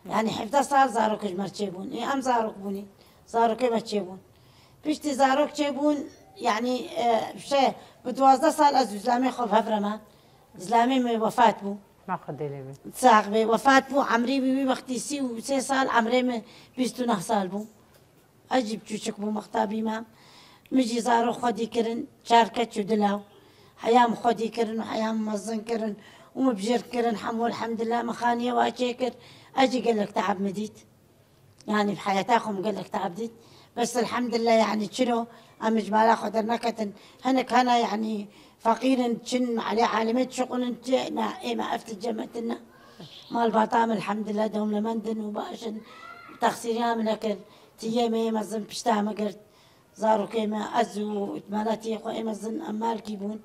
يعني حفظة صار زاروك جمر تشيبون إيه أم زاروك بوني زاروك ما تشيبون بيشتي زاروك تشيبون يعني شيء بتوازد صار أزلامي خوف هفرمان زلامي وفاة بو ما خدي لي ساق بي وفاة بو عمري بي وقتي سي وسي صار عمري ما بيستو صار بو أجيب تشوشك بو مختابي ما مجي زاروك خدي كرن شاركة شو دلاو حيام خدي كرن وحيام مزن كرن ومبجر كرن حمو الحمد لله مخانية واشيكر اجي قال لك تعب مديت يعني بحياتكم قال لك تعب ديت بس الحمد لله يعني شنو ام جمال اخذ النكتن هنك انا يعني فقير شن عليه عالمات شغل انت ما افتت جمعتنا مال باطام الحمد لله دوم لمندن وباشن تخسير يام لكن تيامي مزن بشتا مقرت زارو كيما أزو مالاتي خو مزن أمال كيبون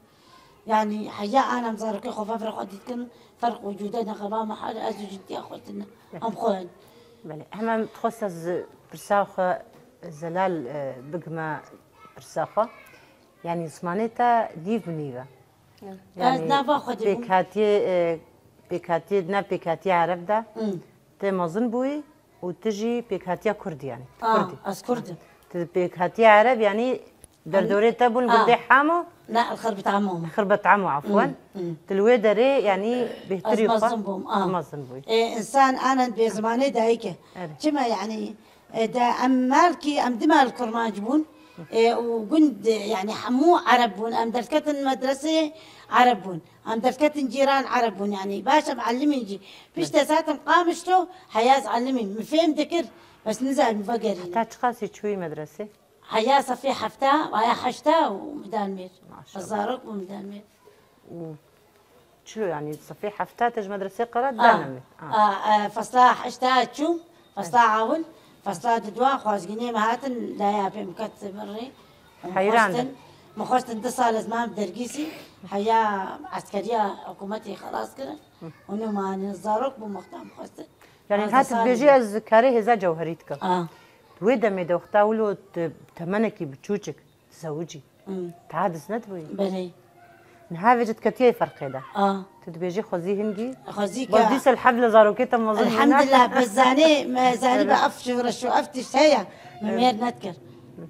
يعني حيا أنا مزارو كي خو فرق قديتكن فرق وجودنا قبا محل أزو جدي أخوتنا أم خوهن بله هم تخصص برساخ زلال بقما برساخة يعني زمانتا ديف نيفا يعني نافا خدي بكاتي نا بكاتي عرب ده تمازن بوي وتجي بكاتيا كردي يعني كردي أس كردي بكاتيا عرب يعني دردورة تبون قدي حامو لا الخربة عمو خربة عمو عفوا تلوي دري يعني بطريقة مازن بوي إنسان أنا بزماني دايكه كما يعني دا أم مالكي أم دمال الكرمان جبون وقند يعني حمو عربون أم دلكتن مدرسة عربون أم دلكتن جيران عربون يعني باشا معلمين جي فيش تساتم قامشتو حياز علمين مفهم ذكر بس نزل مفقرين تاتشخاصي شوي مدرسة حيا صفي حفتا وهي حشتا ومدان مير الزارق ومدان مير شو يعني صفي حفتا تج مدرسة قرات دانمي فصلا حشتا تشوم فصلا عاون فصلا دوا خواز جنيه مهاتن لا يابي مكتب مري حيران مخوستن تصال زمان درقيسي حيا عسكرية حكومتي خلاص كده ونو ما نزارك بمختام مخوستن يعني هات بيجي الذكري هذا جوهريتك ويدا ميدا وختاولو تمنكي بتشوشك تزوجي تعادس ندوي بلي نهاوي جت كتير فرق ده تتبيجي خوزي هنجي خوزي بديس الحبل زاروكيتا مظن الحمد لله بس زاني ما زاني بقف شغل شو افتش هيا ممير نذكر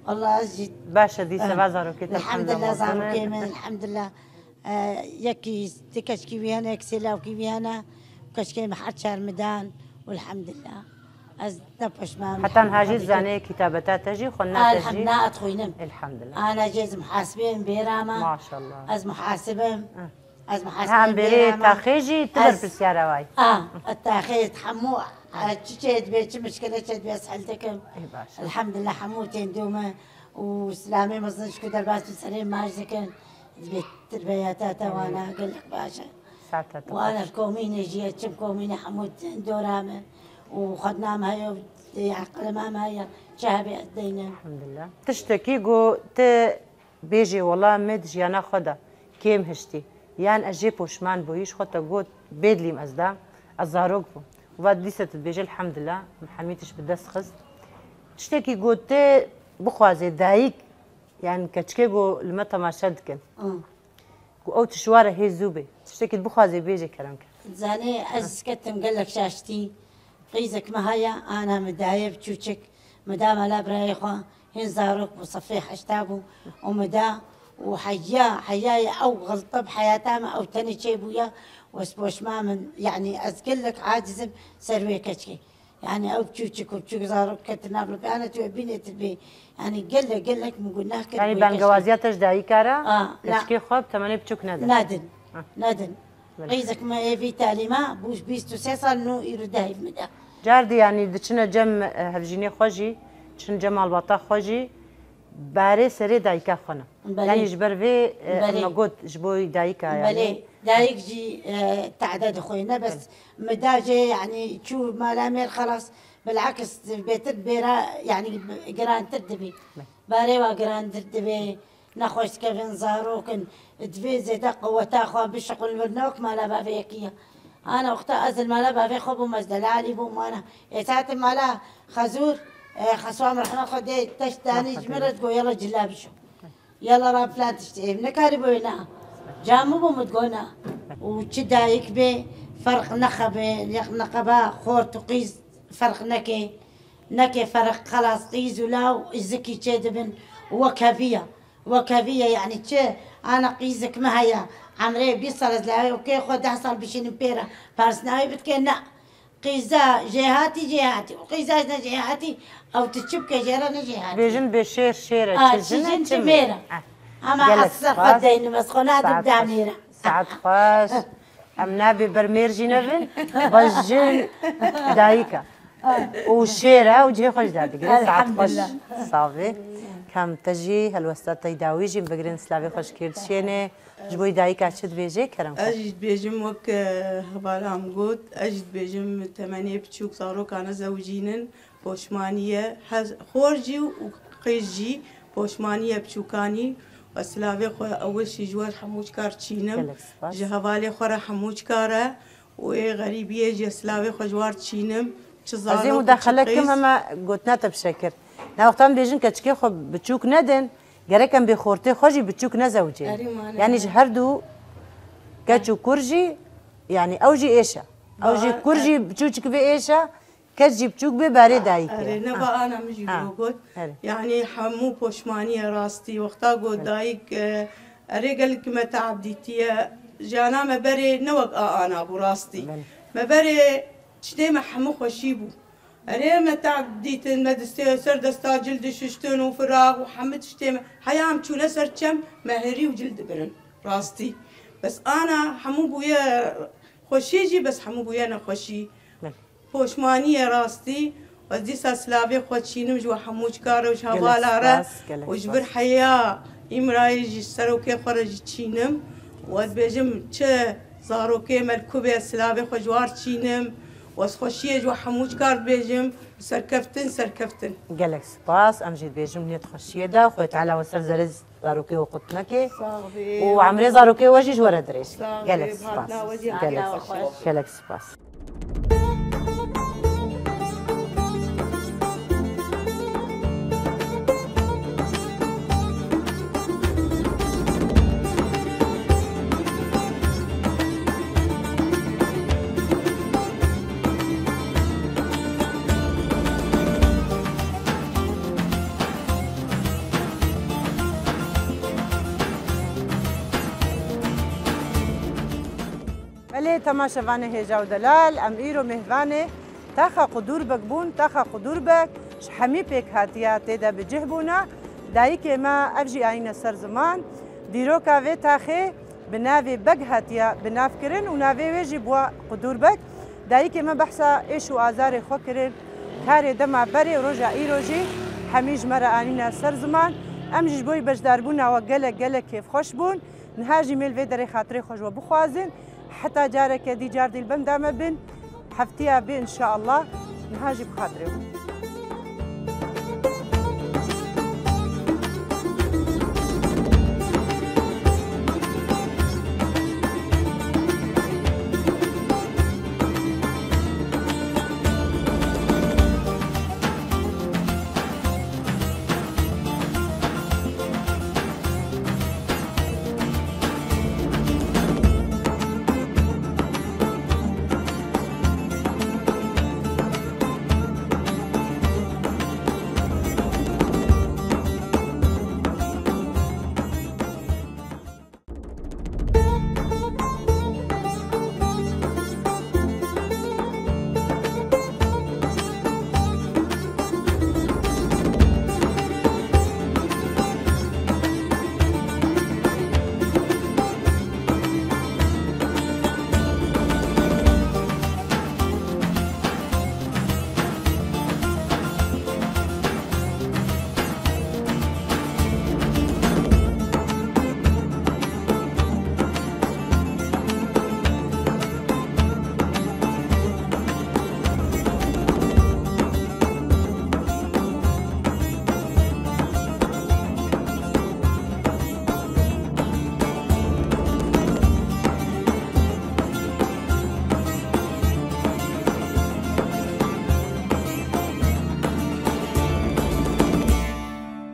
والله اجي باشا دي سبع زاروكيتا الحمد لله زاروكي من الحمد لله يكي تكشكي بيانا كسيلا وكي بيانا وكشكي محط شهر ميدان والحمد لله از نبقش ما حتى هاجي زاني كتابتات تجي خلنا تجي الحمد لله اتخوينم الحمد لله انا جاز محاسبين بيراما ما شاء الله از محاسبين از محاسبين هم بري تاخيجي تبر بالسيارة واي التاخيج حمو تشيد بيت مشكلة تشيد بيت حلتكم الحمد لله حموتين دوما وسلامي مصنش كده الباس بسرين ماجزكن بيت تربياتاتا وانا اقول لك باشا وانا الكوميني جيت شم كوميني حموت دورامه وخدناهم هاي عقل ما هي شهبي أدينا الحمد لله تشتكي جو بيجي والله مد جيانا خدا كيم هشتي يعني أجيب وشمان بويش خدا جو بيدلي مأزدا الزاروق بو وبعد لسه بيجي الحمد لله محميتش بدس خز تشتكي جو بخوازي دايك يعني كتشكي جو لمتى ما شدكن جو أو تشواره هي زوبي تشتكي بخوازي بيجي كلامك زاني أز كتم قال لك شاشتي قيزك ما هيا أنا مداية بتشوشك مدام لا برايخة هن زاروك بصفيح اشتابو ومدا وحياي أو غلطة بحياتها ما أو تاني شي بويا وسبوش ما من يعني أذكر لك عاجز سروي كشكي يعني أو بتشوشك وبتشوك زاروك كتنابلك أنا توبيني تبي يعني قل لك من قلنا كده يعني بانجوازياتش داي كارا كشكي خوب تماني بتشوك نادن قيزك ما يبي تعليمه بوش بيستو سيصل إنه يردها في مدى جاردي يعني دشنا جم هفجيني خوجي دشنا جم البطا خوجي باري سري دايكا خنا يعني جبر في ما قلت جبوي دايكا يعني بلي دايك جي تعداد خوينا بس مداجي يعني تشوف ما لامير خلاص بالعكس بيت بيرا يعني قران تردبي باري وقران تردبي نخوش كيفن زاروكن دفي زيدا قوة تاخوا بشغل برنوك ما لا بافيكيا أنا وقت أزل ما لا بافي خبو مزدلالي بو مانا يساتي ما لا خزور خسوام رحنا خدي تشتاني جمرت قو يلا جلابشو يلا راب فلان تشتي نكاري بوينا جامو بمدقونا وشدايك بي فرق نخبه نقبا خور تقيز فرق نكي فرق خلاص قيز ولا الزكي تشدبن وكافية يعني تشي أنا قيزك ما هي عمري بيصل زلاوي أوكي خد حصل بشين بيرة بارسناوي بتكنا قيزا جهاتي وقيزا جهاتي أو تشبك جيران جهاتي بيجن بشير شيرة تجن تميرة أما حصل قدين مسخونات بداميرة ساعات خاص أمنا ببرميرجي نبن بجن دايكا وشيرة وجهي خوش دادك ساعات خوش صافي كم تجي هالوسط تيداويجي بقرن سلافي خوش كيرد شينه جبوي دايكا تشد بيجي كرم أجد بيجم وك هبالام قوت أجد بيجم 8 بتشوك صاروا كان زوجينن پۆشمانیە خۆرجی و قێژی پۆشمانیە بچووکانی و سلاوێ خۆ ئەوەشی ژوەر هەموو کار چینم ji hevalê xwe re hemû kar e û ê xerîbiyê jî slavê xwe ji war çînim çi Ez ê mudaxelekim heme gotina te bişekir. Newxtan bêjin keçikê xwe biçûk nedin, gerek em bêxortê xwe jî biçûk nezewcê. Yani ji her du keç û kur jî yani ew jî êşe. Ew jî kur jî biçûçik bê êşe, keç jî biçûk bê berê dayîkê. Ne ana min jî got yani hemû poşmaniye rastî wexta got dayîk erê gelek me teabdîtiye jana me berê ne wek ana bû rastî. Me berê tiştê me hemû xweşî bû. Erê me teabdîtin me distê ser desta cil dişiştin û firaq û hemû tiştê me heya em çûne ser çem me herî û cil dibirin rastî. Bes ana hemû bûye xweşî jî bes hemû bûye nexweşî. پۆشمانیە ڕاستی و دیسا سلاوێ خۆ چینم ژ هەموو کارە و هەواڵارە و ji bir heya îmirayê jî serokê xwe re jî çînim و dibêjim çi zarokê me li kubê silavê xwe ji war çînim و xweşiyê ji hemû kar dibêjim serkeftin serkeftin. Gelek spas em jî dibêjim niyet xweşiyê de xwe teala we ser zerez zarokê û qutinekê û emrê zarokê we jî ji we re dirêj. Gelek spas. Gelek spas. بله تماشاوان هێژا و دەلال ئەم ئیرۆ میهڤانێ تاخە قودور بەک بوون تاخە قودور بەک هەمی پێک هاتیە تێدا بجێ بوونە دایک ئێمە ئەڤژی ئاینە سەر زمان دیرۆکا vê taxê bi navê beg hatiye binavkirin û navê wê jî bûye qudûr bek dayîk ême behsa êş û azarê xwe kirin karê dema berê roja îro jî hemî ji me re anîne ser ziman em jî ji bo bejdarbûna we gelek gelek kêfxweş bûn niha jî mêl vê derê xatirê xwe ji we bixwazin heta careke dî car dîl bem dame bin heftiya bê inşaallah niha jî bi xatirê